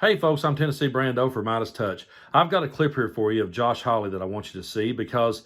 Hey folks, I'm Tennessee Brando for MeidasTouch. I've got a clip here for you of Josh Hawley that I want you to see because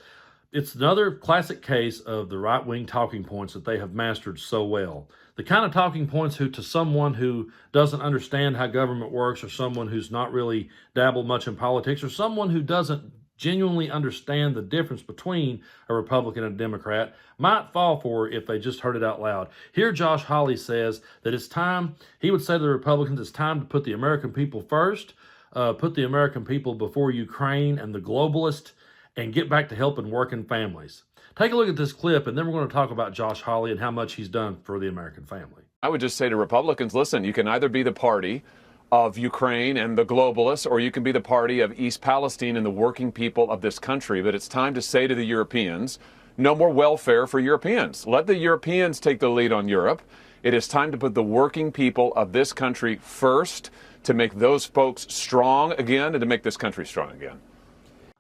it's another classic case of the right-wing talking points that they have mastered so well. The kind of talking points who, to someone who doesn't understand how government works, or someone who's not really dabbled much in politics, or someone who doesn't genuinely understand the difference between a Republican and a Democrat, might fall for if they just heard it out loud. Here, Josh Hawley says that it's time, he would say to the Republicans, it's time to put the American people first, put the American people before Ukraine and the globalists, and get back to helping working families. Take a look at this clip, and then we're going to talk about Josh Hawley and how much he's done for the American family. I would just say to Republicans, listen, you can either be the party of Ukraine and the globalists, or you can be the party of East Palestine and the working people of this country. But it's time to say to the Europeans, no more welfare for Europeans. Let the Europeans take the lead on Europe. It is time to put the working people of this country first, to make those folks strong again and to make this country strong again.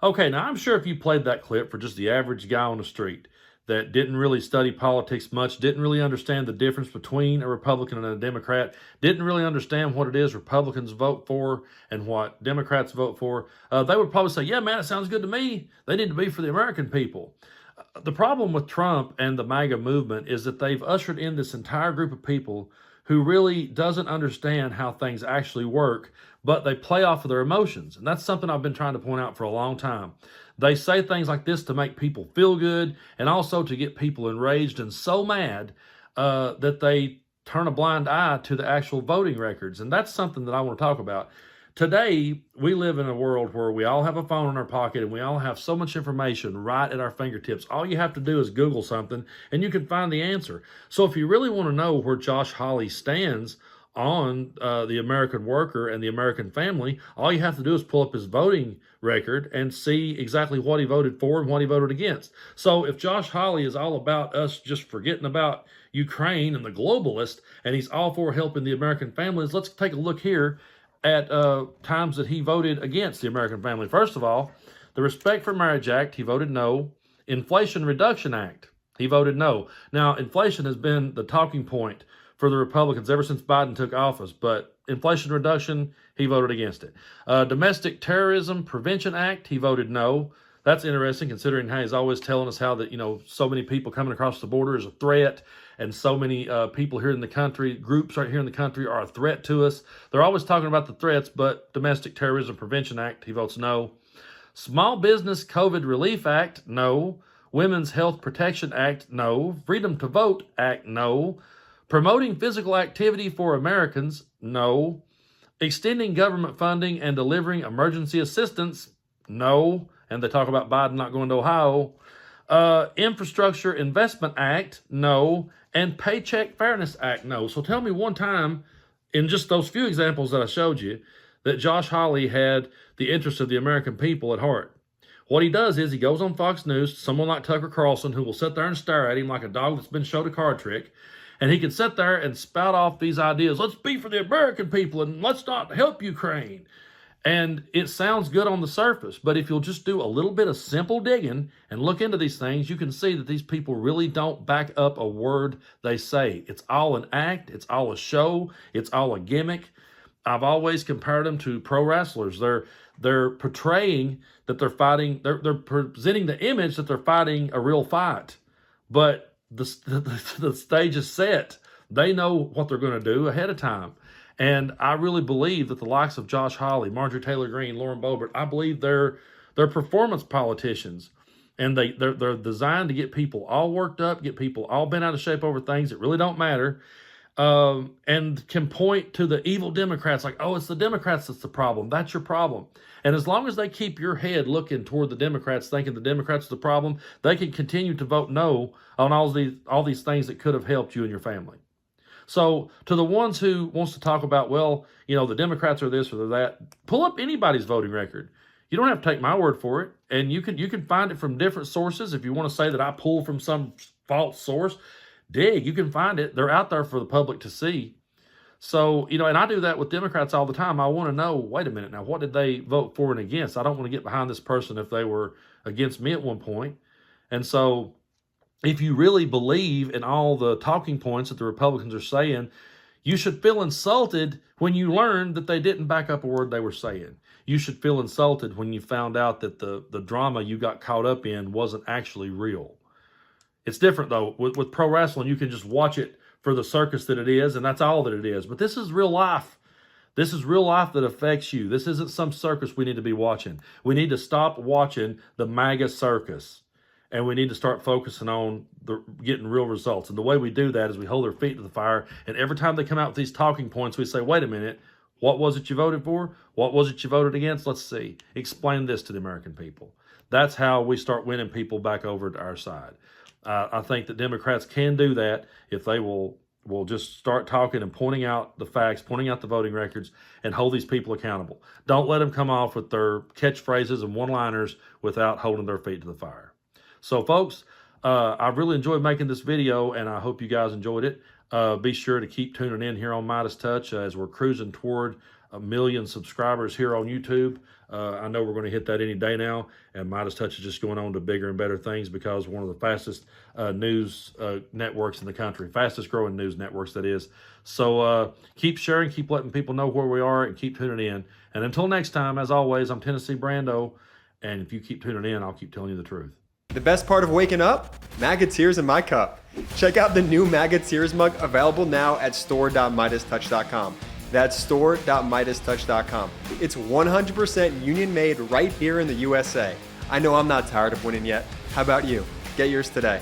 Okay, now I'm sure if you played that clip for just the average guy on the street that didn't really study politics much, didn't really understand the difference between a Republican and a Democrat, didn't really understand what it is Republicans vote for and what Democrats vote for, they would probably say, yeah, man, it sounds good to me. They need to be for the American people. The problem with Trump and the MAGA movement is that they've ushered in this entire group of people who really doesn't understand how things actually work, but they play off of their emotions. And that's something I've been trying to point out for a long time. They say things like this to make people feel good and also to get people enraged and so mad that they turn a blind eye to the actual voting records. And that's something that I want to talk about. Today, we live in a world where we all have a phone in our pocket and we all have so much information right at our fingertips. All you have to do is Google something and you can find the answer. So if you really want to know where Josh Hawley stands on the American worker and the American family, all you have to do is pull up his voting record and see exactly what he voted for and what he voted against. So if Josh Hawley is all about us just forgetting about Ukraine and the globalists, and he's all for helping the American families, let's take a look here at times that he voted against the American family. First of all, the Respect for Marriage Act, he voted no. Inflation Reduction Act, he voted no. Now, inflation has been the talking point for the Republicans ever since Biden took office, but inflation reduction, he voted against it. Domestic Terrorism Prevention Act, he voted no. That's interesting considering how he's always telling us how that, so many people coming across the border is a threat, and so many people here in the country, groups right here in the country are a threat to us. They're always talking about the threats, but Domestic Terrorism Prevention Act, he votes no. Small Business COVID Relief Act, no. Women's Health Protection Act, no. Freedom to Vote Act, no. Promoting Physical Activity for Americans, no. Extending government funding and delivering emergency assistance, no. And they talk about Biden not going to Ohio. Infrastructure Investment Act, no. And Paycheck Fairness Act, no. So tell me one time in just those few examples that I showed you that Josh Hawley had the interest of the American people at heart. What he does is he goes on Fox News to someone like Tucker Carlson, who will sit there and stare at him like a dog that's been showed a card trick. And he can sit there and spout off these ideas. Let's be for the American people and let's not help Ukraine. And it sounds good on the surface, but if you'll just do a little bit of simple digging and look into these things, you can see that these people really don't back up a word they say. It's all an act. It's all a show. It's all a gimmick. I've always compared them to pro wrestlers. They're portraying that they're fighting. They're presenting the image that they're fighting a real fight, but the stage is set. They know what they're going to do ahead of time. And I really believe that the likes of Josh Hawley, Marjorie Taylor Greene, Lauren Boebert, I believe they're performance politicians. And they're designed to get people all worked up, get people all bent out of shape over things that really don't matter, and can point to the evil Democrats like, oh, it's the Democrats that's the problem. That's your problem. And as long as they keep your head looking toward the Democrats, thinking the Democrats are the problem, they can continue to vote no on all these things that could have helped you and your family. So to the ones who wants to talk about, well, the Democrats are this or that, pull up anybody's voting record. You don't have to take my word for it. And you can find it from different sources. If you want to say that I pull from some false source, dig, you can find it. They're out there for the public to see. So, and I do that with Democrats all the time. I want to know, wait a minute now, what did they vote for and against? I don't want to get behind this person if they were against me at one point. And so if you really believe in all the talking points that the Republicans are saying, You should feel insulted when you learned that they didn't back up a word they were saying. You should feel insulted when you found out that the drama you got caught up in wasn't actually real. It's different, though. With pro wrestling, you can just watch it for the circus that it is, and that's all that it is. But this is real life. This is real life that affects you. This isn't some circus we need to be watching. We need to stop watching the MAGA circus, and we need to start focusing on getting real results. And the way we do that is we hold our feet to the fire, and every time they come out with these talking points, we say, wait a minute, what was it you voted for? What was it you voted against? Let's see. Explain this to the American people. That's how we start winning people back over to our side. I think that Democrats can do that if they will just start talking and pointing out the facts, pointing out the voting records, and hold these people accountable. Don't let them come off with their catchphrases and one-liners without holding their feet to the fire. So, folks, I really enjoyed making this video, and I hope you guys enjoyed it. Be sure to keep tuning in here on MeidasTouch as we're cruising toward 1 million subscribers here on YouTube. I know we're going to hit that any day now, and MeidasTouch is just going on to bigger and better things because we're one of the fastest news networks in the country, fastest growing news networks, that is. So keep sharing, keep letting people know where we are, and keep tuning in. And until next time, as always, I'm Tennessee Brando, and if you keep tuning in, I'll keep telling you the truth. The best part of waking up? MAGA tears in my cup. Check out the new MAGA tears mug available now at store.meidastouch.com. That's store.meidastouch.com. It's 100% union made right here in the USA. I know I'm not tired of winning yet. How about you? Get yours today.